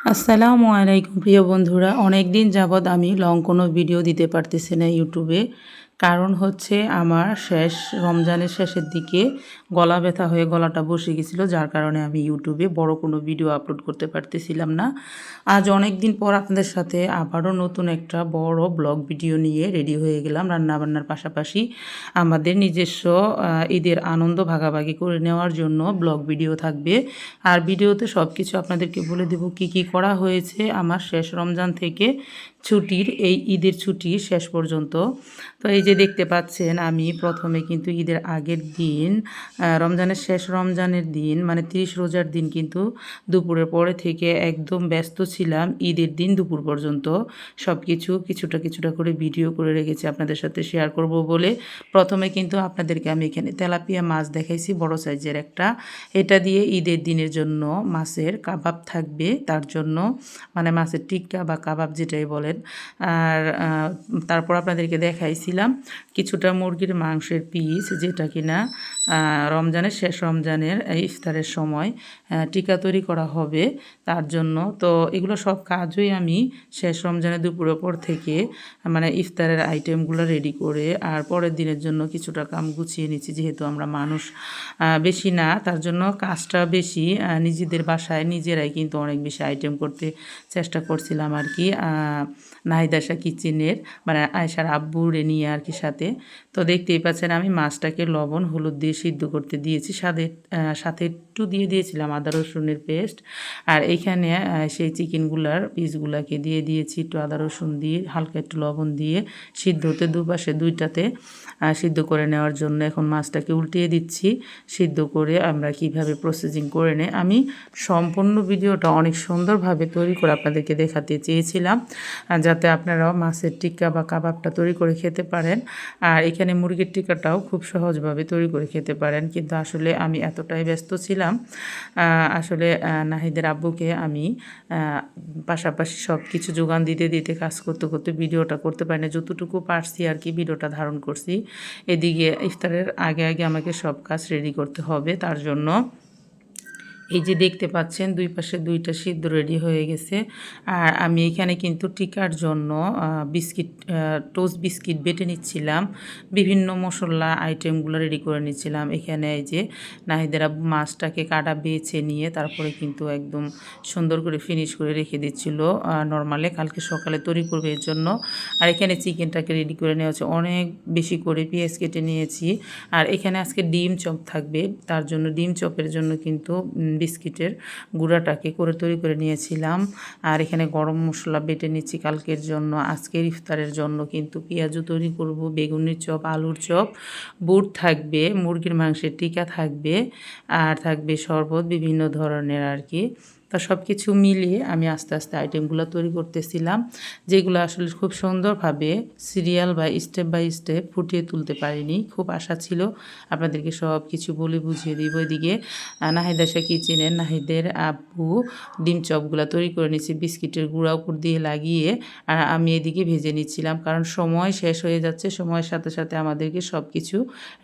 আসসালামু আলাইকুম প্রিয় বন্ধুরা, অনেক দিন যাবৎ আমি লং কোনো ভিডিও দিতে পারতেছি না ইউটিউবে। কারণ হচ্ছে আমার রমজানের শেষের দিকে গলা ব্যথা হয়ে গলাটা বসে গেছিলো, যার কারণে আমি ইউটিউবে বড় কোনো ভিডিও আপলোড করতে পারতেছিলাম না। আজ অনেক দিন পর আপনাদের সাথে আবারও নতুন একটা বড় ব্লগ ভিডিও নিয়ে রেডি হয়ে গেলাম। রান্নাবান্নার পাশাপাশি আমাদের নিজস্ব ঈদের আনন্দ ভাগাভাগি করে নেওয়ার জন্য ব্লগ ভিডিও থাকবে। আর ভিডিওতে সব কিছু আপনাদেরকে বলে দেব কি কি করা হয়েছে আমার শেষ রমজান থেকে এই ঈদের ছুটি শেষ পর্যন্ত। তো এই যে দেখতে পাচ্ছেন, আমি প্রথমে কিন্তু ঈদের আগের দিন রমজানের দিন মানে 30 রোজার দিন কিন্তু দুপুরের পরে থেকে একদম ব্যস্ত ছিলাম। ঈদের দিন দুপুর পর্যন্ত সব কিছুটা করে ভিডিও করে রেখেছি আপনাদের সাথে শেয়ার করব বলে। প্রথমে কিন্তু আপনাদেরকে আমি এখানে তেলাপিয়া মাছ দেখাইছি, বড় সাইজের একটা। এটা দিয়ে ঈদের দিনের জন্য মাছের কাবাব থাকবে, তার জন্য মানে মাছের টিক্কা বা কাবাব যেটাই বলেন। আর তারপর আপনাদেরকে দেখাইছিলাম কিছুটা মুরগির মাংসের পিস, যেটা কিনা রমজানের ইফতারের সময় টিক্কা তৈরি করা হবে তার জন্য। তো এগুলো সব কাজই আমি শেষ রমজানের দুপুরের পর থেকে মানে ইফতারের আইটেমগুলো রেডি করে আর পরের দিনের জন্য কিছুটা কাম গুছিয়ে নিচ্ছি। যেহেতু আমরা মানুষ বেশি না, তার জন্য কাজটা বেশি নিজেদের বাসায় নিজেরাই কিন্তু অনেক বেশি আইটেম করতে চেষ্টা করছিলাম আর কি। নাহিদ আশা কিচেনের মানে আয়সার আব্বুরে নিয়ে আর কি সাথে। তো দেখতেই পাচ্ছেন আমি মাছটাকে লবণ হলুদ দিয়ে সিদ্ধ করতে দিয়েছি, সাথে একটু দিয়ে দিয়েছিলাম আদা রসুনের পেস্ট। আর এইখানে সেই চিকেনগুলার পিসগুলাকে দিয়ে দিয়েছি একটু আদা রসুন দিয়ে হালকা একটু লবণ দিয়ে সিদ্ধ হতে দুপাশে দুইটাতে সিদ্ধ করে নেওয়ার জন্য। এখন মাছটাকে উল্টিয়ে দিচ্ছি সিদ্ধ করে আমরা কিভাবে প্রসেসিং করে নেই। আমি সম্পূর্ণ ভিডিওটা অনেক সুন্দরভাবে তৈরি করে আপনাদেরকে দেখাতে চেয়েছিলাম, যাতে আপনারাও মাছের টিক্কা বা কাবাবটা তৈরি করে খেতে পারেন। আর এখানে মুরগির টিক্কাটাও খুব সহজভাবে তৈরি করে খেতে পারেন। কিন্তু আসলে আমি এতটাই ব্যস্ত ছিলাম, আসলে নাহিদের আব্বুকে আমি পাশাপাশি সব কিছু যোগান দিতে দিতে কাজ করতে করতে ভিডিওটা করতে পারি না। যতটুকু পারছি আর কি ভিডিওটা ধারণ করছি। এদিকে ইফতারের আগে আগে আমাকে সব কাজ রেডি করতে হবে, তার জন্য এই যে দেখতে পাচ্ছেন দুই পাশে দুইটা সিদ্ধ রেডি হয়ে গেছে। আর আমি এখানে কিন্তু টিকার জন্য টোস্ট বিস্কিট বেটে নিচ্ছিলাম, বিভিন্ন মশলা আইটেমগুলো রেডি করে নিচ্ছিলাম। এখানে এই যে নাহিদের আব্বু মাছটাকে কাটা বেছে নিয়ে তারপরে কিন্তু একদম সুন্দর করে ফিনিশ করে রেখে দিচ্ছিল নর্মালে কালকে সকালে তৈরি করবে এর জন্য। আর এখানে চিকেনটাকে রেডি করে নেওয়া হচ্ছে, অনেক বেশি করে পেঁয়াজ কেটে নিয়েছি। আর এখানে আজকে ডিম চপ থাকবে, তার জন্য ডিম চপের জন্য কিন্তু বিস্কিটের গুঁড়াটাকে তৈরি করে নিয়েছিলাম। আর এখানে গরম মশলা বেটে নিচ্ছি কালকের জন্য। আজকের ইফতারের জন্য কিন্তু পেঁয়াজও তৈরি করব, বেগুনের চপ, আলুর চপ, বুট থাকবে, মুরগির মাংসের টিকা থাকবে, আর থাকবে শরবত বিভিন্ন ধরনের আর কি। তা সব কিছু মিলিয়ে আমি আস্তে আস্তে আইটেমগুলো তৈরি করতেছিলাম, যেগুলো আসলে খুব সুন্দরভাবে সিরিয়াল বা স্টেপ বাই স্টেপ ফুটিয়ে তুলতে পারিনি। খুব আশা ছিল আপনাদেরকে সব কিছু বলে বুঝিয়ে দিব। এদিকে নাহিদ আশা কিচেনের নাহিদের আব্বু ডিম চপগুলো তৈরি করে নিচ্ছি বিস্কিটের গুঁড়া উপর দিয়ে লাগিয়ে। আর আমি এদিকে ভেজে নিচ্ছিলাম, কারণ সময় শেষ হয়ে যাচ্ছে, সময়ের সাথে সাথে আমাদেরকে সব কিছু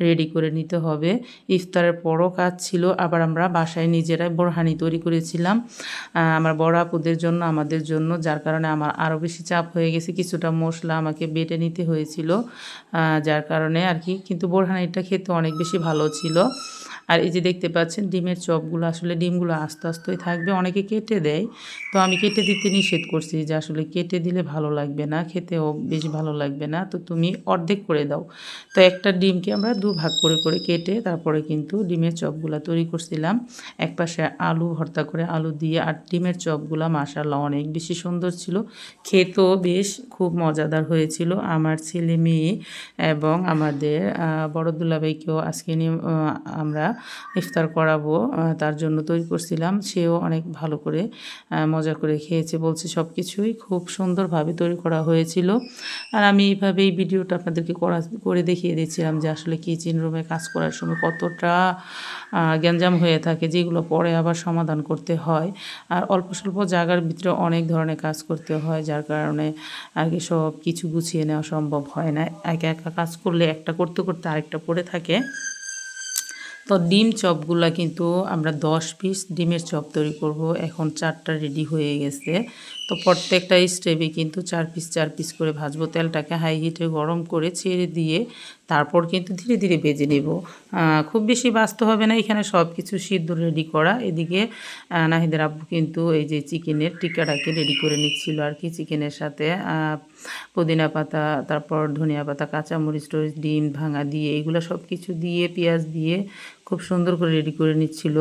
রেডি করে নিতে হবে। ইফতারের পরও কাজ ছিল, আবার আমরা বাসায় নিজেরাই বোরহানি তৈরি করেছিলাম আমার বড় আপুদের জন্য, আমাদের জন্য, যার কারণে আমার আরও বেশি চাপ হয়ে গেছে। কিছুটা মশলা আমাকে বেটে নিতে হয়েছিল, যার কারণে আর কি। কিন্তু বোরহানিটা খেতে অনেক বেশি ভালো ছিল। আর এই যে দেখতে পাচ্ছেন ডিমের চপগুলো, আসলে ডিমগুলো আস্তে আস্তেই থাকবে, অনেকে কেটে দেয়। তো আমি কেটে দিতে নিষেধ করছি যে আসলে কেটে দিলে ভালো লাগবে না, খেতেও বেশ ভালো লাগবে না, তো তুমি অর্ধেক করে দাও। তো একটা ডিমকে আমরা দুভাগ করে কেটে তারপরে কিন্তু ডিমের চপগুলো তৈরি করছিলাম। একপাশে আলু ভর্তা করে আলু দিয়ে, আর ডিমের চপগুলো মাশাআল্লাহ অনেক বেশি সুন্দর ছিল, খেতেও বেশ খুব মজাদার হয়েছিল। আমার ছেলে মেয়ে এবং আমাদের বড় দুলাভাইকেও আজকে আমরা ইফতার করাবো, তার জন্য তৈরি করছিলাম। সেও অনেক ভালো করে মজা করে খেয়েছে, বলছে সব কিছুই খুব সুন্দরভাবে তৈরি করা হয়েছিল। আর আমি এইভাবেই ভিডিওটা আপনাদেরকে করে দেখিয়ে দিচ্ছিলাম যে আসলে কিচেন রুমে কাজ করার সময় কতটা গ্যাঞ্জাম হয়ে থাকে, যেগুলো পরে আবার সমাধান করতে হয়। আর অল্প স্বল্প জায়গার ভিতরে অনেক ধরনের কাজ করতে হয়, যার কারণে আর কি সব কিছু গুছিয়ে নেওয়া সম্ভব হয় না। একা একা কাজ করলে একটা করতে করতে আরেকটা পড়ে থাকে। তো ডিম চপগুলা কিন্তু আমরা 10 পিস ডিমের চপ তৈরি করব। এখন 4টা রেডি হয়ে গেছে। তো প্রত্যেকটা স্টেপে কিন্তু 4 পিস করে ভাজবো। তেলটাকে হাই হিটে গরম করে ছেড়ে দিয়ে তারপর কিন্তু ধীরে ধীরে ভেজে নেব। খুব বেশি ভাজতে হবে না, এখানে সব কিছু সিদ্ধ রেডি করা। এদিকে নাহিদের আব্বু কিন্তু এই যে চিকেনের টিক্কাটাকে রেডি করে নিচ্ছিল আর কি। চিকেনের সাথে পুদিনা পাতা, তারপর ধনিয়া পাতা, কাঁচামরিচ টরিচ, ডিম ভাঙা দিয়ে এগুলো সব কিছু দিয়ে পেঁয়াজ দিয়ে খুব সুন্দর করে রেডি করে নিচ্ছিল।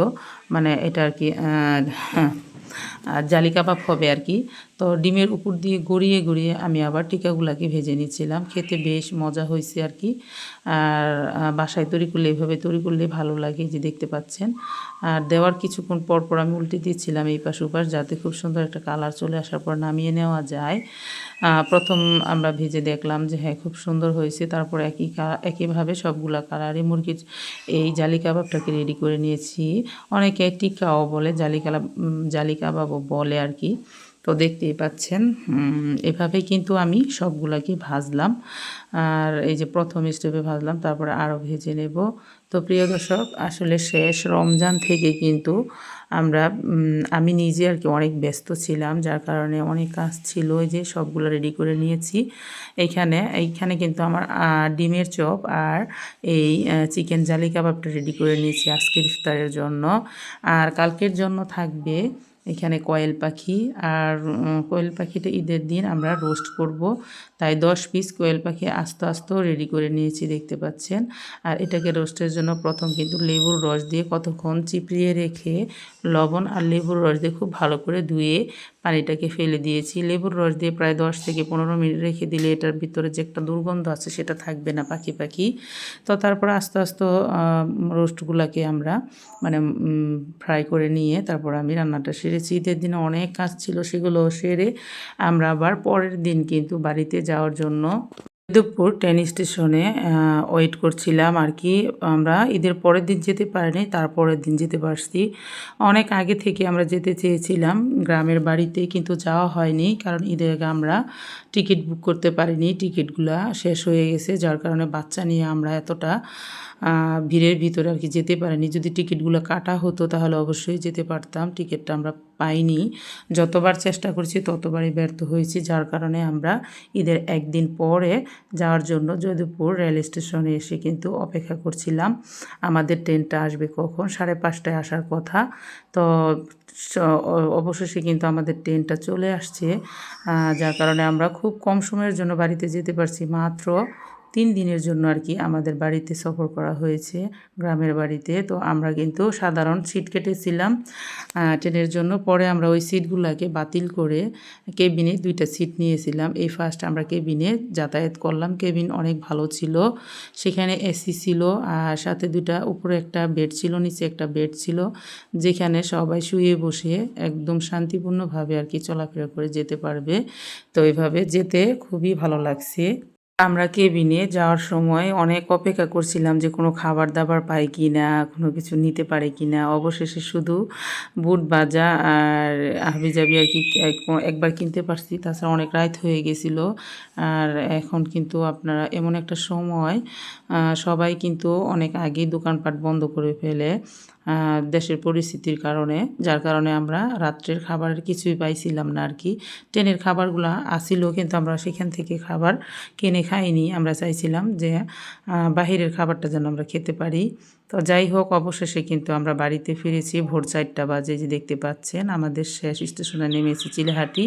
মানে এটা আর কি জালি কাবাব হবে আর কি। তো ডিমের উপর দিয়ে গড়িয়ে গড়িয়ে আমি আবার টিকাগুলাকে ভেজে নিচ্ছিলাম। খেতে বেশ মজা হয়েছে আর কি। আর বাসায় তৈরি করলে এভাবে তৈরি করলে ভালো লাগে, যে দেখতে পাচ্ছেন। আর দেওয়ার কিছুক্ষণ পর পর আমি উল্টে দিচ্ছিলাম এই পাশ ওপাশ, যাতে খুব সুন্দর একটা কালার চলে আসার পর নামিয়ে নেওয়া যায়। প্রথম আমরা ভেজে দেখলাম যে হ্যাঁ খুব সুন্দর হয়েছে। তারপর একইভাবে সবগুলা কালারে মুরগির এই জালি কাবাবটাকে রেডি করে নিয়েছি। অনেকে টিক্কাও বলে, জালি কাবাবও বলে আর কি। তো দেখতেই পাচ্ছেন এভাবেই কিন্তু আমি সবগুলাকে ভাজলাম। আর এই যে প্রথম স্টেপে ভাজলাম, তারপরে আরও ভেজে নেব। তো প্রিয় দর্শক, আসলে শেষ রমজান থেকে কিন্তু আমি নিজে আর কি অনেক ব্যস্ত ছিলাম, যার কারণে অনেক কাজ ছিল। এই যে সবগুলো রেডি করে নিয়েছি। এইখানে কিন্তু আমার ডিমের চপ আর এই চিকেন জালি কাবাবটা রেডি করে নিয়েছি আজকের ইফতারের জন্য। আর কালকের জন্য থাকবে এখানে কোয়েল পাখি। আর কোয়েল পাখিটা ঈদের দিন আমরা রোস্ট করব, তাই 10 পিস কোয়েল পাখি আস্তে আস্তে রেডি করে নিয়েছি, দেখতে পাচ্ছেন। আর এটাকে রোস্টের জন্য প্রথম কিন্তু লেবুর রস দিয়ে কতক্ষণ চিপড়িয়ে রেখে লবণ আর লেবুর রস দিয়ে খুব ভালো করে ধুয়ে পানিটাকে ফেলে দিয়েছি। লেবুর রস দিয়ে প্রায় 10 থেকে 15 মিনিট রেখে দিলে এটার ভিতরে যে একটা দুর্গন্ধ আছে সেটা থাকবে না, পাখি পাখি। তো তারপর আস্তে আস্তে রোস্টগুলোকে আমরা মানে ফ্রাই করে নিয়ে তারপর আমি রান্নাটা সেরেছি। ঈদের দিনে অনেক কাজ ছিল, সেগুলো সেরে আমরা আবার পরের দিন কিন্তু বাড়িতে যাওয়ার জন্য দুপুর ট্রেন স্টেশনে ওয়েট করছিলাম আর কি। আমরা ঈদের পরের দিন যেতে পারিনি, তারপরের দিন যেতে পারছি। অনেক আগে থেকে আমরা যেতে চেয়েছিলাম গ্রামের বাড়িতে, কিন্তু যাওয়া হয়নি, কারণ ঈদের আগে আমরা টিকিট বুক করতে পারিনি। টিকিটগুলা শেষ হয়ে গেছে, যার কারণে বাচ্চা নিয়ে আমরা এতটা ভিড়ের ভিতরে আর কি যেতে পারিনি। যদি টিকিটগুলো কাটা হতো তাহলে অবশ্যই যেতে পারতাম। টিকিটটা আমরা পাইনি। যতবার চেষ্টা করছি ততবারই ব্যর্থ হয়েছি, যার কারণে আমরা ঈদের একদিন পরে যাওয়ার জন্য যদুপুর রেল স্টেশনে এসে কিন্তু অপেক্ষা করছিলাম আমাদের ট্রেনটা আসবে কখন। 5:30টায় আসার কথা। তো অবশেষে কিন্তু আমাদের ট্রেনটা চলে আসছে, যার কারণে আমরা খুব কম সময়ের জন্য বাড়িতে যেতে পারছি। মাত্র 3 দিনের জন্য আর কি আমাদের বাড়িতে সফর করা হয়েছে, গ্রামের বাড়িতে। তো আমরা কিন্তু সাধারণ সিট কেটেছিলাম ট্রেনের জন্য। পরে আমরা ওই সিটগুলোকে বাতিল করে কেবিনে 2টা সিট নিয়েছিলাম। এই ফার্স্ট আমরা কেবিনে যাতায়াত করলাম। কেবিন অনেক ভালো ছিল, সেখানে এসি ছিল, আর সাথে 2টা উপরে একটা বেড ছিল, নিচে একটা বেড ছিল, যেখানে সবাই শুয়ে বসে একদম শান্তিপূর্ণভাবে আর কি চলাফেরা করে যেতে পারবে। তো এইভাবে যেতে খুবই ভালো লাগছে। আমরা কেবিনে যাওয়ার সময় অনেক অপেক্ষা করছিলাম যে কোনো খাবার দাবার পাই কি না, কোনো কিছু নিতে পারে কি না। অবশেষে শুধু বুট ভাজা আর হাবিজাবি আর কি একবার কিনতে পারছি, তাছাড়া অনেক রাত হয়ে গেছিল। আর এখন কিন্তু আপনারা এমন একটা সময় সবাই কিন্তু অনেক আগেই দোকানপাট বন্ধ করে ফেলে দেশের পরিস্থিতির কারণে, যার কারণে আমরা রাত্রের খাবারের কিছুই পাইছিলাম না আর কি। ট্রেনের খাবারগুলো আসিল, কিন্তু আমরা সেখান থেকে খাবার কিনে খাইনি। আমরা চাইছিলাম যে বাহিরের খাবারটা যেন আমরা খেতে পারি। তো যাই হোক, অবশেষে কিন্তু আমরা বাড়িতে ফিরেছি ভোর 4টা বাজে। যে দেখতে পাচ্ছেন আমাদের শেষ স্টেশনে নেমেছি চিলেহাটি।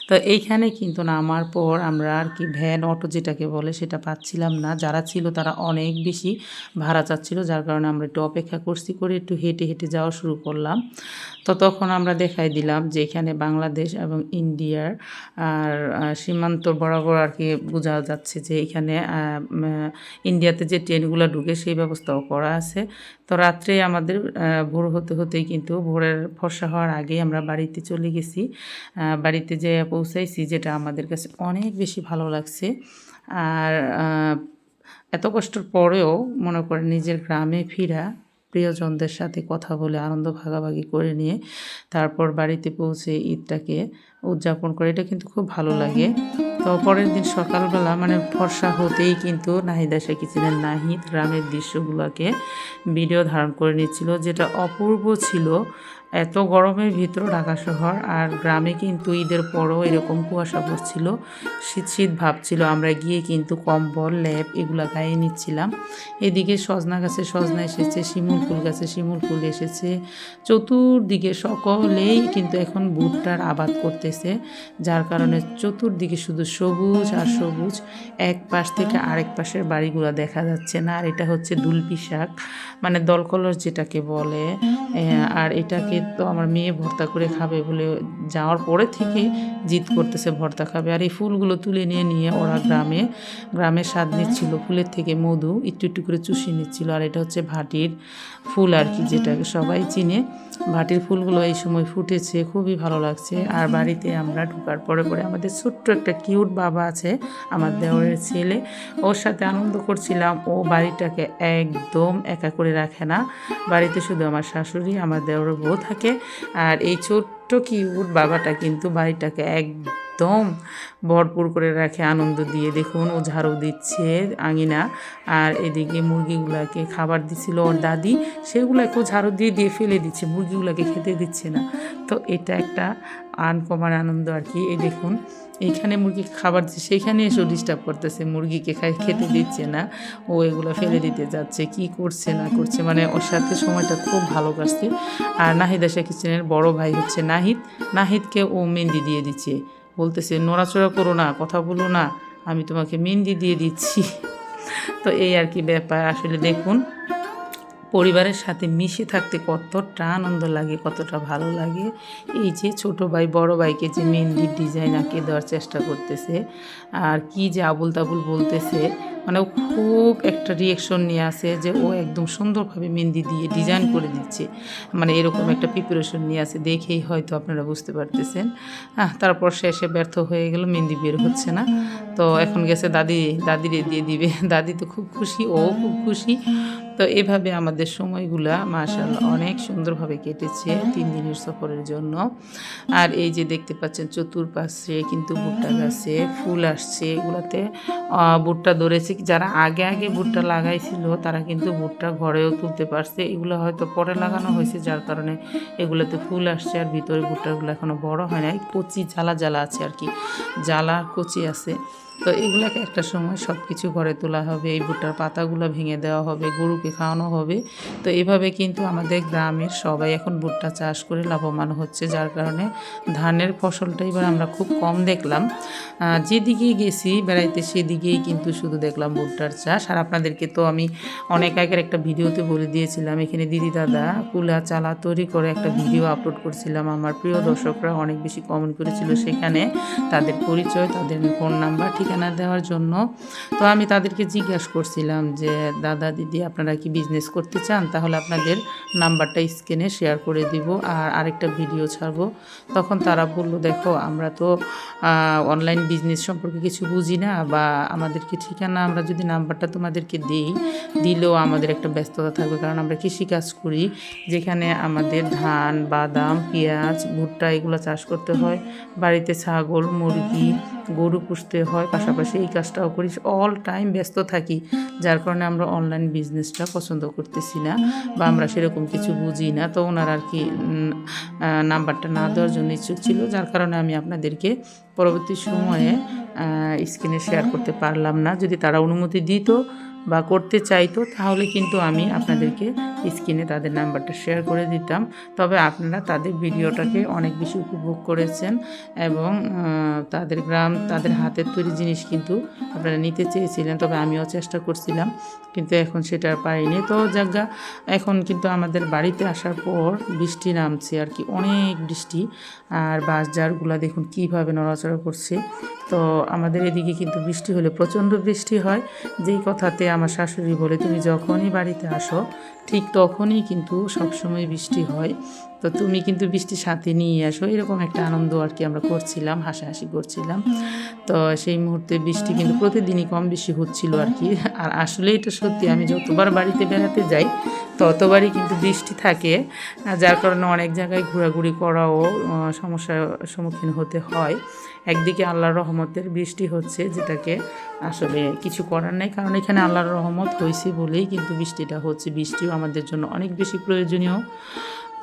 তো এইখানে কিন্তু নামার পর আমরা আর কি ভ্যান অটো যেটাকে বলে সেটা পাচ্ছিলাম না। যারা ছিল তারা অনেক বেশি ভাড়া চাচ্ছিল, যার কারণে আমরা একটু অপেক্ষা করছি, করে একটু হেঁটে হেঁটে যাওয়া শুরু করলাম। তো তখন আমরা দেখাই দিলাম যে এখানে বাংলাদেশ এবং ইন্ডিয়ার আর সীমান্ত বরাবর আর কি বোঝা যাচ্ছে যে এখানে ইন্ডিয়াতে যে ট্রেনগুলো ঢুকে সেই ব্যবস্থাও করা আছে। তো রাত্রে আমাদের ভোর হতে হতেই কিন্তু ভোরের ফর্সা হওয়ার আগেই আমরা বাড়িতে চলে গেছি। বাড়িতে যেয়ে পৌঁছাইছি, যেটা আমাদের কাছে অনেক বেশি ভালো লাগছে। আর এত কষ্টের পরেও মনে করেন নিজের গ্রামে ফিরা প্রিয়জনদের সাথে কথা বলে আনন্দ ভাগাভাগি করে নিয়ে তারপর বাড়িতে পৌঁছে ঈদটাকে উদযাপন করে, এটা কিন্তু খুব ভালো লাগে। তো পরের দিন সকালবেলা মানে ফর্সা হতেই কিন্তু নাহিদ এসে কিচেনের নাহিদ গ্রামের দৃশ্যগুলোকে ভিডিও ধারণ করে নিচ্ছিল, যেটা অপূর্ব ছিল। এত গরমের ভিতর ঢাকা শহর আর গ্রামে কিন্তু ঈদের পরও এরকম কুয়াশা পড়ছিল, শীত শীত ভাব ছিল। আমরা গিয়ে কিন্তু কম্বল লেপ এগুলো গায়ে নিচ্ছিলাম। এদিকে সজনা গাছে সজনা এসেছে, শিমুল ফুল গাছে শিমুল ফুল এসেছে, চতুর্দিকে সকলেই কিন্তু এখন ভুট্টার আবাদ করতেছে, যার কারণে চতুর্দিকে শুধু সবুজ আর সবুজ। এক পাশ থেকে আরেক পাশের বাড়িগুলো দেখা যাচ্ছে না। আর এটা হচ্ছে দুলপি শাক, মানে দলকলস যেটাকে বলে। আর এটাকে তো আমার মেয়ে ভর্তা করে খাবে বলে যাওয়ার পরে থেকে জিদ করতেছে ভর্তা খাবে। আর এই ফুলগুলো তুলে নিয়ে নিয়ে ওরা গ্রামে স্বাদ নিচ্ছিল, ফুলের থেকে মধু একটু একটু করে চুষি নিচ্ছিল। আর এটা হচ্ছে ভাটির ফুল আর কি, যেটাকে সবাই চিনে। ভাটির ফুলগুলো এই সময় ফুটেছে, খুবই ভালো লাগছে। আর বাড়িতে আমরা ঢোকার পরে পরে আমাদের ছোট্ট একটা কিউট বাবা আছে, আমার দেওরের ছেলে, ওর সাথে আনন্দ করছিলাম। ও বাড়িটাকে একদম একা করে রাখে না, বাড়িতে শুধু আমার শাশুড়ি আমার দেওরের বউ থাকে। আর এই ছোট্ট কিউট বাবাটা কিন্তু বাড়িটাকে একদম ভরপুর করে রাখে আনন্দ দিয়ে। দেখুন ও ঝাড়ু দিচ্ছে আঙিনা, আর এদিকে মুরগিগুলাকে খাবার দিছিল ওর দাদি, সেগুলোকেও ঝাড়ু দিয়ে দিয়ে ফেলে দিচ্ছে, মুরগিগুলোকে খেতে দিচ্ছে না। তো এটা একটা আনকমন আনন্দ আর কি। এই দেখুন এইখানে মুরগি খাবার দিচ্ছে, সেইখানে এসেও ডিস্টার্ব করতেছে, মুরগিকে খেতে দিচ্ছে না, ও এগুলো ফেলে দিতে যাচ্ছে, কি করছে না করছে, মানে ওর সাথে সময়টা খুব ভালো কাটছে। আর নাহিদ আশা কিচেনের বড় ভাই হচ্ছে নাহিদকে ও মেহেন্দি দিয়ে দিচ্ছে, বলতেছে নড়াচড়া করো না, কথা বলো না, আমি তোমাকে মেহেন্দি দিয়ে দিচ্ছি। তো এই আর কি ব্যাপার। আসলে দেখুন পরিবারের সাথে মিশে থাকতে কতটা আনন্দ লাগে, কতটা ভালো লাগে। এই যে ছোট ভাই বড় ভাইকে যে মেহেন্দির ডিজাইন আঁকে দেওয়ার চেষ্টা করতেছে, আর কি যে আবুল তাবুল বলতেছে, মানে ও খুব একটা রিয়েকশন নিয়ে আসে যে ও একদম সুন্দরভাবে মেহেন্দি দিয়ে ডিজাইন করে দিচ্ছে, মানে এরকম একটা প্রিপারেশন নিয়ে আসে, দেখেই হয়তো আপনারা বুঝতে পারতেছেন। তারপর শেষে ব্যর্থ হয়ে গেল, মেহেন্দি বের হচ্ছে না। তো এখন গেছে দাদিরে দিয়ে দিবে, দাদি তো খুব খুশি, ও খুব খুশি। তো এভাবে আমাদের সময়গুলা মাশাআল্লাহ অনেক সুন্দরভাবে কেটেছে 3 দিনের সফরের জন্য। আর এই যে দেখতে পাচ্ছেন চতুর্পাশে কিন্তু ভুট্টা গাছে ফুল আসছে, এগুলাতে ভুট্টা ধরেছে। যারা আগে আগে ভুট্টা লাগাইছিল তারা কিন্তু ভুট্টা ঘরেও তুলতে পারছে, এগুলো হয়তো পরে লাগানো হয়েছে যার কারণে এগুলোতে ফুল আসছে। আর ভিতরে ভুট্টাগুলো এখনও বড় হয় নাই, কচি জ্বালা আছে আর কি, জ্বালা কচি আছে। তো এগুলাকে একটা সময় সব কিছু ঘরে তোলা হবে, এই ভুট্টার পাতাগুলো ভেঙে দেওয়া হবে, গরুকে খাওয়ানো হবে। তো এভাবে কিন্তু আমাদের গ্রামের সবাই এখন ভুট্টা চাষ করে লাভবান হচ্ছে, যার কারণে ধানের ফসলটা এবার আমরা খুব কম দেখলাম। যেদিকেই গেছি বেড়াইতে সেদিকেই কিন্তু শুধু দেখলাম ভুট্টার চাষ। আর আপনাদেরকে তো আমি অনেক আগের একটা ভিডিওতে বলে দিয়েছিলাম, এখানে দিদি দাদা কুলা চালা তৈরি করে একটা ভিডিও আপলোড করছিলাম। আমার প্রিয় দর্শকরা অনেক বেশি কমেন্ট করেছিল সেখানে তাদের পরিচয়, তাদের ফোন নাম্বার, ঠিকানা দেওয়ার জন্য। তো আমি তাদেরকে জিজ্ঞাসা করছিলাম যে দাদা দিদি আপনারা কি বিজনেস করতে চান, তাহলে আপনাদের নাম্বারটা স্ক্রিনে শেয়ার করে দিব আর আরেকটা ভিডিও ছাড়বো। তখন তারা বলল দেখো আমরা তো অনলাইন বিজনেস সম্পর্কে কিছু বুঝি না, বা আমাদেরকে ঠিকানা আমরা যদি নাম্বারটা তোমাদেরকে দিলেও আমাদের একটা ব্যস্ততা থাকবে, কারণ আমরা কৃষিকাজ করি, যেখানে আমাদের ধান বাদাম পেঁয়াজ ভুট্টা এগুলো চাষ করতে হয়, বাড়িতে ছাগল মুরগি গরু পুষতে হয়, পাশাপাশি এই কাজটাও করি, অল টাইম ব্যস্ত থাকি, যার কারণে আমরা অনলাইন বিজনেসটা পছন্দ করতেছি না, বা আমরা সেরকম কিছু বুঝি না। তো ওনার আর কি নাম্বারটা না দেওয়ার জন্য ইচ্ছুক ছিল, যার কারণে আমি আপনাদেরকে পরবর্তী সময়ে স্ক্রিনে শেয়ার করতে পারলাম না। যদি তারা অনুমতি দিত বা করতে চাইতো তাহলে কিন্তু আমি আপনাদেরকে স্ক্রিনে তাদের নাম্বারটা শেয়ার করে দিতাম। তবে আপনারা তাদের ভিডিওটাকে অনেক বেশি উপভোগ করেছেন এবং তাদের গ্রাম তাদের হাতের তৈরি জিনিস কিন্তু আপনারা নিতে চেয়েছিলেন, তবে আমিও চেষ্টা করছিলাম কিন্তু এখন সেটা আর পারিনি। তো জায়গা এখন কিন্তু আমাদের বাড়িতে আসার পর বৃষ্টি নামছে আর কি, অনেক বৃষ্টি, আর বাঁশঝাড়গুলো দেখুন কীভাবে নড়াচড়া করছে। তো আমাদের এদিকে কিন্তু বৃষ্টি হলে প্রচণ্ড বৃষ্টি হয়, যেই কথাতে আমার শাশুড়ি বলে তুমি যখনই বাড়িতে আসো ঠিক তখনই কিন্তু সবসময় বৃষ্টি হয়, তো তুমি কিন্তু বৃষ্টির সাথে নিয়ে আসো, এরকম একটা আনন্দ আর কি আমরা করছিলাম, হাসাহাসি করছিলাম। তো সেই মুহূর্তে বৃষ্টি কিন্তু প্রতিদিনই কম বেশি হচ্ছিল আর কি। আর আসলে এটা সত্যি, আমি যতবার বাড়িতে বেড়াতে যাই ততবারই কিন্তু বৃষ্টি থাকে, যার কারণে অনেক জায়গায় ঘোরাঘুরি করাও সমস্যার সম্মুখীন হতে হয়। একদিকে আল্লাহর রহমতের বৃষ্টি হচ্ছে, যেটাকে আসলে কিছু করার নেই, কারণ এখানে আল্লাহর রহমত হয়েছে বলেই কিন্তু বৃষ্টিটা হচ্ছে। বৃষ্টিও আমাদের জন্য অনেক বেশি প্রয়োজনীয়।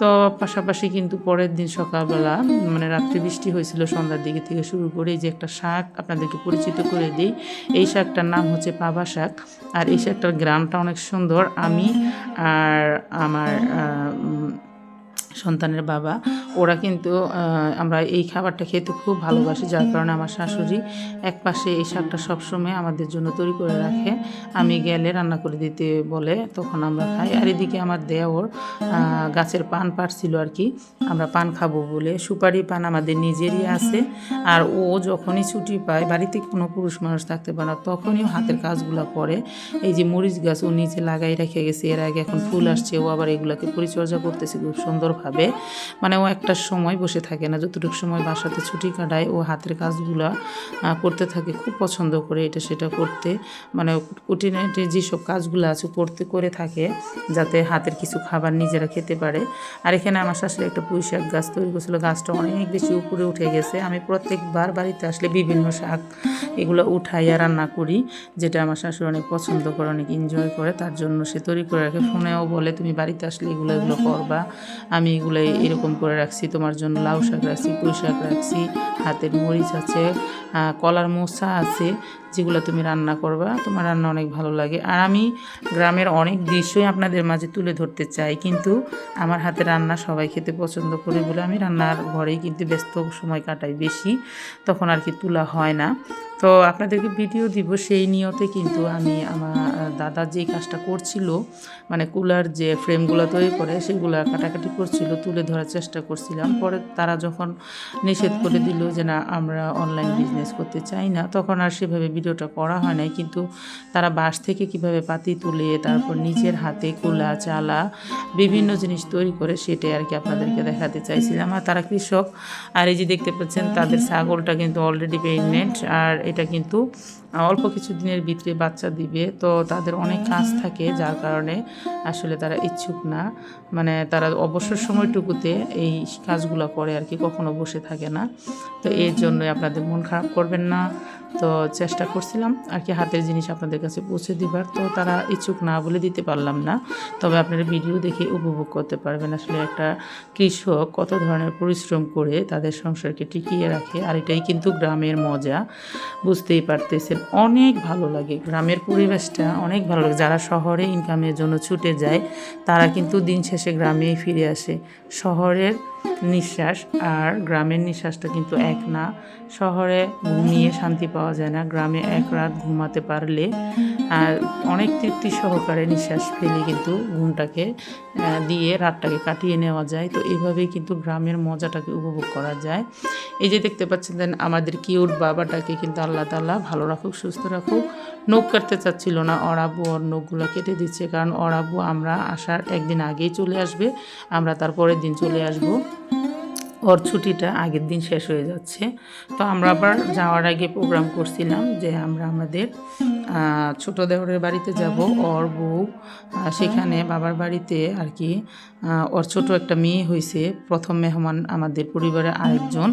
তো পাশাপাশি কিন্তু পরের দিন সকালবেলা মানে রাত্রে বৃষ্টি হয়েছিল সন্ধ্যার দিকে থেকে শুরু করে, এই যে একটা শাক আপনাদেরকে পরিচিত করে দিই। এই শাকটার নাম হচ্ছে পাবা শাক, আর এই শাকটার গ্রামটা অনেক সুন্দর। আমি আর আমার সন্তানের বাবা ওরা কিন্তু আমরা এই খাবারটা খেতে খুব ভালোবাসি, যার কারণে আমার শাশুড়ি এক পাশে এই শাকটা সবসময় আমাদের জন্য তৈরি করে রাখে। আমি গেলে রান্না করে দিতে বলে, তখন আমরা খাই। আর এদিকে আমার দেওর গাছের পান পাড়ছিল আর কি, আমরা পান খাবো বলে। সুপারি পান আমাদের নিজেরই আছে, আর ও যখনই ছুটি পায়, বাড়িতে কোনো পুরুষ মানুষ থাকতে পারে না, তখনই হাতের কাজগুলো করে। এই যে মরিচ গাছ ও নিচে লাগাই রেখে গেছে, এর আগে এখন ফুল আসছে, ও আবার এগুলাকে পরিচর্যা করতেছে খুব সুন্দরভাবে। মানে ও একটা সময় বসে থাকে না, যতটুকু সময় বাসাতে ছুটি কাটায় ও হাতের কাজগুলো করতে থাকে, খুব পছন্দ করে এটা সেটা করতে। মানে কুটিনাটি যেসব কাজগুলো আছে করে থাকে, যাতে হাতের কিছু খাবার নিজেরা খেতে পারে। আর এখানে আমার শাশুড়ি একটা পুঁই শাক গাছ তৈরি করেছিল, গাছটা অনেক বেশি উপরে উঠে গেছে। আমি প্রত্যেকবার বাড়িতে আসলে বিভিন্ন শাক এগুলো উঠাইয়া রান্না করি, যেটা আমার শাশুড়ি অনেক পছন্দ করে, অনেক এনজয় করে, তার জন্য সে তৈরি করে রাখে। ফোনেও বলে তুমি বাড়িতে আসলে এগুলো করবা, আমি এগুলো এরকম করে রাখছি তোমার জন্য। লাউ শাক রাখছি, পুঁই শাক রাখছি, হাতের মরিচ আছে, কলার মোচা আছে, যেগুলো তুমি রান্না করবা, তোমার রান্না অনেক ভালো লাগে। আর আমি গ্রামের অনেক দৃশ্যই আপনাদের মাঝে তুলে ধরতে চাই, কিন্তু আমার হাতে রান্না সবাই খেতে পছন্দ করে বলে আমি রান্নার ঘরেই কিন্তু ব্যস্ত সময় কাটাই বেশি, তখন আর কি তোলা হয় না। তো আপনাদেরকে ভিডিও দিব সেই নিয়তে কিন্তু আমি আমার দাদা যেই কাজটা করছিল, মানে কুলার যে ফ্রেমগুলো তৈরি করে সেগুলো কাটাকাটি করছিল, তুলে ধরার চেষ্টা করছিলাম। পরে তারা যখন নিষেধ করে দিল যে না আমরা অনলাইন বিজনেস করতে চাই না, তখন আর সেভাবে ভিডিওটা করা হয় নাই। কিন্তু তারা বাঁশ থেকে কিভাবে পাতি তুলে তারপর নিজের হাতে কুলা চালা বিভিন্ন জিনিস তৈরি করে, সেটাই আর কি আপনাদেরকে দেখাতে চাইছিলাম। আর তারা কৃষক, আর এই যে দেখতে পাচ্ছেন তাদের ছাগলটা কিন্তু অলরেডি প্রেগনেন্ট, আর এটা কিন্তু অল্প কিছু দিনের ভিতরে বাচ্চা দিবে। তো তাদের অনেক কাজ থাকে, যার কারণে আসলে তারা ইচ্ছুক না, মানে তারা অবসর সময়টুকুতে এই কাজগুলো করে আর কি, কখনো বসে থাকে না। তো এর জন্যই আপনাদের মন খারাপ করবেন না। তো চেষ্টা করছিলাম আর কি হাতের জিনিস আপনাদের কাছে পৌঁছে দিবার, তো তারা ইচ্ছুক না বলে দিতে পারলাম না। তবে আপনারা ভিডিও দেখে উপভোগ করতে পারবেন আসলে একটা কৃষক কত ধরনের পরিশ্রম করে তাদের সংসারকে টিকিয়ে রাখে। আর এটাই কিন্তু গ্রামের মজা, বুঝতেই পারতেছেন। অনেক ভালো লাগে গ্রামের পরিবেশটা, অনেক ভালো লাগে। যারা শহরে ইনকামের জন্য ছুটে যায়, তারা কিন্তু দিন শেষে গ্রামেই ফিরে আসে। শহরের নিঃশ্বাস আর গ্রামের নিঃশ্বাসটা কিন্তু এক না। শহরে ঘুমিয়ে শান্তি পাওয়া যায় না, গ্রামে এক রাত ঘুমাতে পারলে আর অনেক তৃপ্তি সহকারে নিঃশ্বাস ফেলে কিন্তু ঘুমটাকে দিয়ে রাতটাকে কাটিয়ে নেওয়া যায়। তো এইভাবেই কিন্তু গ্রামের মজাটাকে উপভোগ করা যায়। এই যে দেখতে পাচ্ছেন আমাদের কিউট বাবাটাকে কিন্তু আল্লাহ তাআলা ভালো রাখুক, সুস্থ রাখুক। নখ কাটতে চাচ্ছিল না, ওর আব্বু ওর নখগুলো কেটে দিচ্ছে, কারণ ওর আব্বু আমরা আসার একদিন আগেই চলে আসবে, আমরা তার পরের দিন চলে আসব। ওর ছুটিটা আগের দিন শেষ হয়ে যাচ্ছে। তো আমরা আবার যাওয়ার আগে প্রোগ্রাম করছিলাম যে আমরা আমাদের ছোটো দেওরের বাড়িতে যাব। ওর বউ সেখানে বাবার বাড়িতে আর কি, ওর ছোট একটা মেয়ে হয়েছে, প্রথম মেহমান আমাদের পরিবারের আরেকজন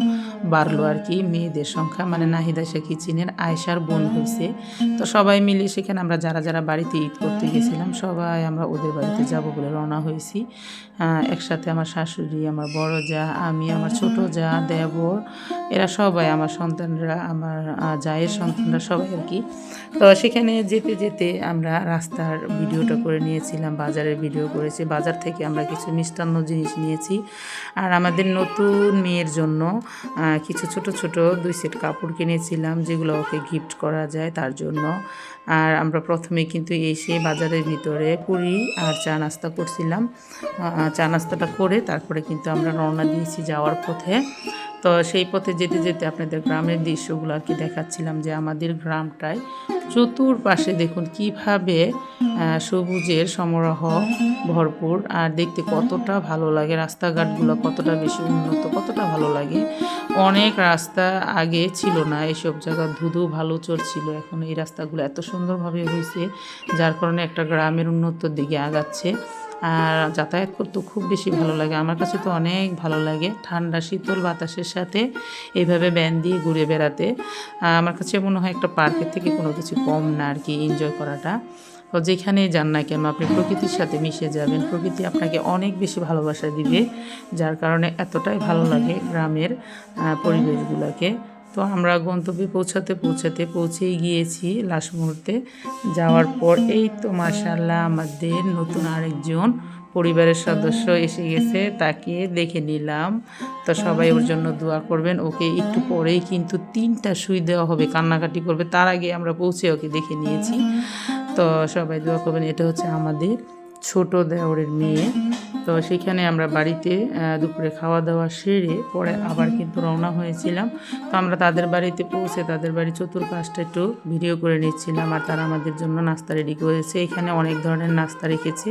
বাড়লো আর কি, মেয়েদের সংখ্যা, মানে নাহিদা শেখি চিনের আয়েশার বোন হয়েছে। তো সবাই মিলে সেখানে আমরা যারা যারা বাড়িতে ঈদ করতে গেছিলাম, সবাই আমরা ওদের বাড়িতে যাব বলে রওনা হয়েছি। একসাথে আমার শাশুড়ি, আমার বড় যা, আমি, আমার ছোট যা, দেবর, এরা সবাই, আমার সন্তানরা, আমার জায়ের সন্তানরা সবাই আর কি। তো সেখানে যেতে যেতে আমরা রাস্তার ভিডিওটা করে নিয়েছিলাম, বাজারের ভিডিও করেছি। বাজার থেকে আমরা কিছু মিষ্টান্ন জিনিস নিয়েছি, আর আমাদের নতুন মেয়ের জন্য কিছু ছোট ছোট 2 সেট কাপড় কিনেছিলাম, যেগুলো ওকে গিফট করা যায় তার জন্য। আর আমরা প্রথমে কিন্তু এসে বাজারের ভিতরে পুরি আর চা নাস্তা করছিলাম। চা নাস্তাটা করে তারপরে কিন্তু আমরা রওনা দিয়েছি যাওয়ার পথে। তো সেই পথে যেতে যেতে আপনাদের গ্রামের দৃশ্যগুলো আর কি দেখাচ্ছিলাম, যে আমাদের গ্রামটায় চতুর্পাশে দেখুন কিভাবে সবুজের সমারোহ ভরপুর, আর দেখতে কতটা ভালো লাগে। রাস্তাঘাটগুলো কতটা বেশি উন্নত, কতটা ভালো লাগে। অনেক রাস্তা আগে ছিল না, এইসব জায়গা ধুধু ভালো চড়ছিল। এখন এই রাস্তাগুলো এত সুন্দরভাবে হয়েছে, যার কারণে একটা গ্রামের উন্নতির দিকে আগাচ্ছে। আর যাতায়াত করতে খুব বেশি ভালো লাগে, আমার কাছে তো অনেক ভালো লাগে ঠান্ডা শীতল বাতাসের সাথে এইভাবে ভ্যান দিয়ে ঘুরে বেড়াতে। আমার কাছে মনে হয় একটা পার্কের থেকে কোনো কিছু কম না আর কি এনজয় করাটা। তো যেখানেই যান না কেন আপনি প্রকৃতির সাথে মিশে যাবেন, প্রকৃতি আপনাকে অনেক বেশি ভালোবাসা দিবে, যার কারণে এতটাই ভালো লাগে গ্রামের পরিবেশগুলোকে। তো আমরা গন্তব্যে পৌঁছেই গিয়েছি লাস্ট মুহূর্তে। যাওয়ার পর এই তো মাশাআল্লাহ আমাদের নতুন আরেকজন পরিবারের সদস্য এসে গেছে, তাকে দেখে নিলাম। তো সবাই ওর জন্য দোয়া করবেন, ওকে একটু পরেই কিন্তু 3টা সুই দেওয়া হবে, কান্নাকাটি করবে, তার আগে আমরা পৌঁছে ওকে দেখে নিয়েছি। তো সবাই দোয়া করবেন। এটা হচ্ছে আমাদের ছোট দেওরের মেয়ে। তো সেখানে আমরা বাড়িতে দুপুরে খাওয়া দাওয়া সেরে পরে আবার কিন্তু রওনা হয়েছিলাম। তো আমরা তাদের বাড়িতে পৌঁছে তাদের বাড়ির চতুর্পাশটা একটু ভিডিও করে নিচ্ছিলাম, আর তারা আমাদের জন্য নাস্তা রেডি করেছে। এখানে অনেক ধরনের নাস্তা রেখেছে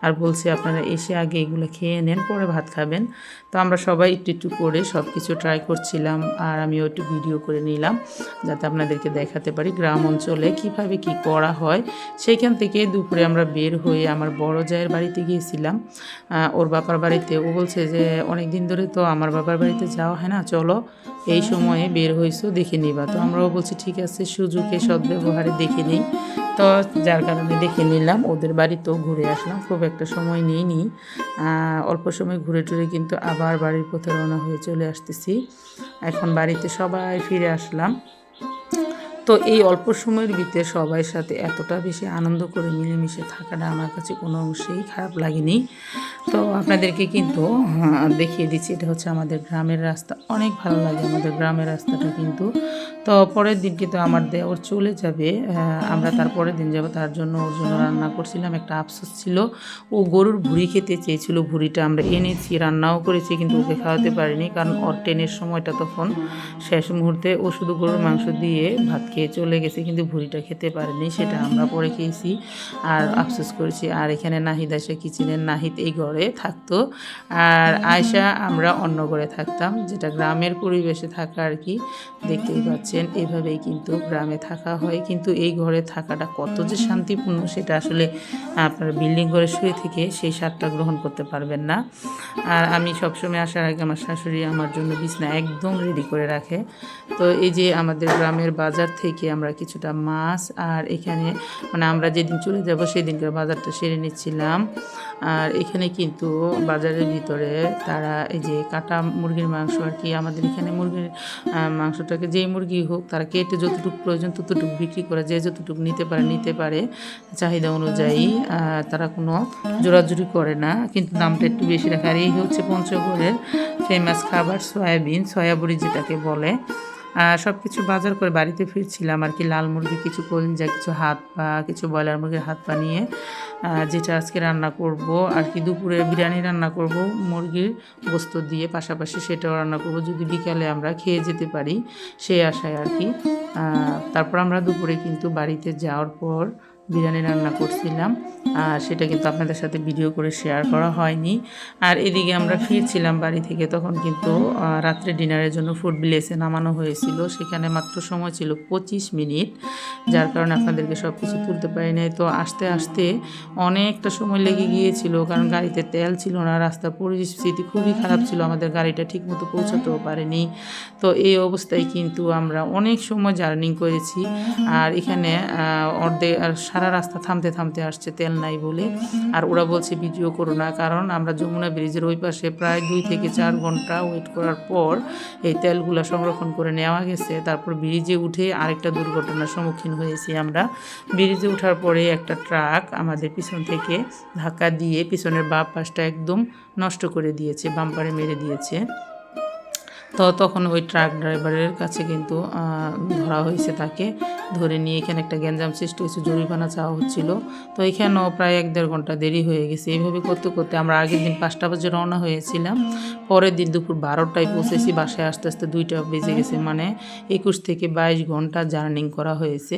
আর বলছে আপনারা এসে আগে এগুলো খেয়ে নেন, পরে ভাত খাবেন। তো আমরা সবাই একটু একটু করে সব কিছু ট্রাই করছিলাম, আর আমিও একটু ভিডিও করে নিলাম যাতে আপনাদেরকে দেখাতে পারি গ্রাম অঞ্চলে কীভাবে কি করা হয়। সেইখান থেকে দুপুরে আমরা বের হয়ে আমার বড় জায়ের বাড়িতে গিয়েছিলাম, ওর বাবার বাড়িতে। ও বলছে যে অনেক দিন ধরে তো আমার বাবার বাড়িতে যাওয়া হয় না, চলো এই সময়ে বের হয়েছো দেখে নিবা। তো আমরাও বলছি ঠিক আছে, সুযোগে সদ্ব্যবহারে দেখে নিই। তো যার কারণে দেখে নিলাম, ওদের বাড়িতেও ঘুরে আসলাম, খুব একটা সময় নিইনি, অল্প সময় ঘুরে টুরে কিন্তু আবার বাড়ির পথে রওনা হয়ে চলে আসতেছি। এখন বাড়িতে সবাই ফিরে আসলাম। তো এই অল্প সময়ের ভিতরে সবার সাথে এতটা বেশি আনন্দ করে মিলেমিশে থাকাটা আমার কাছে কোনো অংশেই খারাপ লাগেনি। তো আপনাদেরকে কিন্তু দেখিয়ে দিচ্ছি, এটা হচ্ছে আমাদের গ্রামের রাস্তা, অনেক ভালো লাগে আমাদের গ্রামের রাস্তাটা কিন্তু। তো পরের দিন কিন্তু আমার দেওর চলে যাবে, আমরা তার পরের দিন যাব, তার জন্য ওর জন্য রান্না করছিলাম। একটা আফসোস ছিল, ও গরুর ভুঁড়ি খেতে চেয়েছিল, ভুঁড়িটা আমরা এনেছি, রান্নাও করেছি, কিন্তু ওকে খাওয়াতে পারিনি, কারণ ওর ট্রেনের সময়টা তখন শেষ মুহূর্তে। ও শুধু গরুর মাংস দিয়ে ভাত খেয়ে চলে গেছে, কিন্তু ভুঁড়িটা খেতে পারেনি, সেটা আমরা পরে খেয়েছি আর আফসোস করেছি। আর এখানে নাহিদ আয়শা কিচেনের, নাহিদ এই ঘরে থাকতো আর আয়শা আমরা অন্য ঘরে থাকতাম, যেটা গ্রামের পরিবেশে থাকা আর কি। দেখতেই পাচ্ছেন এভাবেই কিন্তু গ্রামে থাকা হয়, কিন্তু এই ঘরে থাকাটা কত যে শান্তিপূর্ণ সেটা আসলে আপনার বিল্ডিং ঘরে শুয়ে থেকে সেই স্বাদটা গ্রহণ করতে পারবেন না। আর আমি সবসময় আসার আগে আমার শাশুড়ি আমার জন্য বিছনা একদম রেডি করে রাখে। তো এই যে আমাদের গ্রামের বাজার থেকে আমরা কিছুটা মাছ, আর এখানে মানে আমরা যেদিন চলে যাব সেদিনকার বাজারটা সেরে নিচ্ছিলাম। আর এখানে কিন্তু বাজারের ভিতরে তারা এই যে কাটা মুরগির মাংস আর কি, আমাদের এখানে মুরগির মাংসটাকে যেই মুরগি হোক তারা কেটে যতটুকু প্রয়োজন ততটুকু বিক্রি করে, যে যতটুকু নিতে পারে চাহিদা অনুযায়ী, তারা কোনো জোরাজুরি করে না, কিন্তু দামটা একটু বেশি রাখে। আর এই হচ্ছে পঞ্চগড়ের ফেমাস খাবার সয়াবিন, সয়াবড়ি যেটাকে বলে। সব কিছু বাজার করে বাড়িতে ফিরছিলাম আর কি, লাল মুরগি কিছু, কলিজা কিছু, হাত পা কিছু, ব্রয়লার মুরগির হাত পা নিয়ে, যেটা আজকে রান্না করব আর কি। দুপুরে বিরিয়ানি রান্না করব মুরগির গোস্ত দিয়ে, পাশাপাশি সেটাও রান্না করব যদি বিকালে আমরা খেয়ে যেতে পারি, সেই আশায় আর কি। তারপর আমরা দুপুরে কিন্তু বাড়িতে যাওয়ার পর বিরিয়ানি রান্না করছিলাম, আর সেটা কিন্তু আপনাদের সাথে ভিডিও করে শেয়ার করা হয়নি। আর এদিকে আমরা ফিরছিলাম বাড়ি থেকে, তখন কিন্তু রাত্রে ডিনারের জন্য ফুড ভিলেজে নামানো হয়েছিল। সেখানে মাত্র সময় ছিল 25 মিনিট, যার কারণে আপনাদেরকে সব কিছু তুলতে পারি নাই। তো আস্তে আস্তে অনেকটা সময় লেগে গিয়েছিল, কারণ গাড়িতে তেল ছিল না, রাস্তার পরিস্থিতি খুবই খারাপ ছিল, আমাদের গাড়িটা ঠিকমতো পৌঁছাতেও পারেনি। তো এই অবস্থায় কিন্তু আমরা অনেক সময় জার্নি করেছি। আর এখানে অর্ধেক সারা রাস্তা থামতে থামতে আসছে তেল নাই বলে। আর ওরা বলছে ভিডিও করো না, কারণ আমরা যমুনা ব্রিজের ওই পাশে প্রায় 2 থেকে 4 ঘন্টা ওয়েট করার পর এই তেলগুলো সংরক্ষণ করে নেওয়া গেছে। তারপর ব্রিজে উঠে আরেকটা দুর্ঘটনার সম্মুখীন হয়েছি আমরা। ব্রিজে ওঠার পরে একটা ট্রাক আমাদের পিছন থেকে ধাক্কা দিয়ে পিছনের বাম পাশটা একদম নষ্ট করে দিয়েছে, বাম্পারে মেরে দিয়েছে। তো তখন ওই ট্রাক ড্রাইভারের কাছে কিন্তু ধরা হয়েছে, তাকে ধরে নিয়ে এখানে একটা গ্যাঞ্জাম সৃষ্টি হয়েছে, জরিমানা চাওয়া হচ্ছিল। তো এখানেও প্রায় 1-1.5 ঘন্টা দেরি হয়ে গেছে। এইভাবে করতে করতে আমরা আগের দিন 5টা বাজে রওনা হয়েছিলাম, পরের দিন দুপুর 12টায় পৌঁছেছি, বাসায় আস্তে আস্তে 2টা বেজে গেছে, মানে 21 থেকে 22 ঘন্টা জার্নিং করা হয়েছে,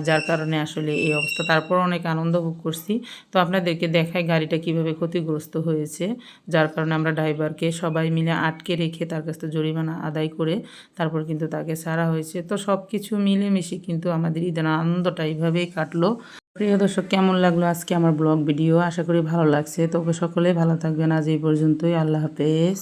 যার কারণে আসলে এই অবস্থা। তারপর অনেক আনন্দ ভোগ করছি। তো আপনাদেরকে দেখাই গাড়িটা কিভাবে ক্ষতিগ্রস্ত হয়েছে, যার কারণে আমরা ড্রাইভারকে সবাই মিলে আটকে রেখে তার কাছ থেকে জরিমানা আদায় করে তারপর কিন্তু তাকে ছাড়া হয়েছে। তো সব কিছু মিলেমিশে কিন্তু আমাদের ঈদের আনন্দটা এইভাবেই কাটলো। প্রিয় দর্শক, কেমন লাগলো আজকে আমার ব্লগ ভিডিও? আশা করি ভালো লাগছে। তবে সকলেই ভালো থাকবেন। আজ এই পর্যন্তই। আল্লাহ হাফেজ।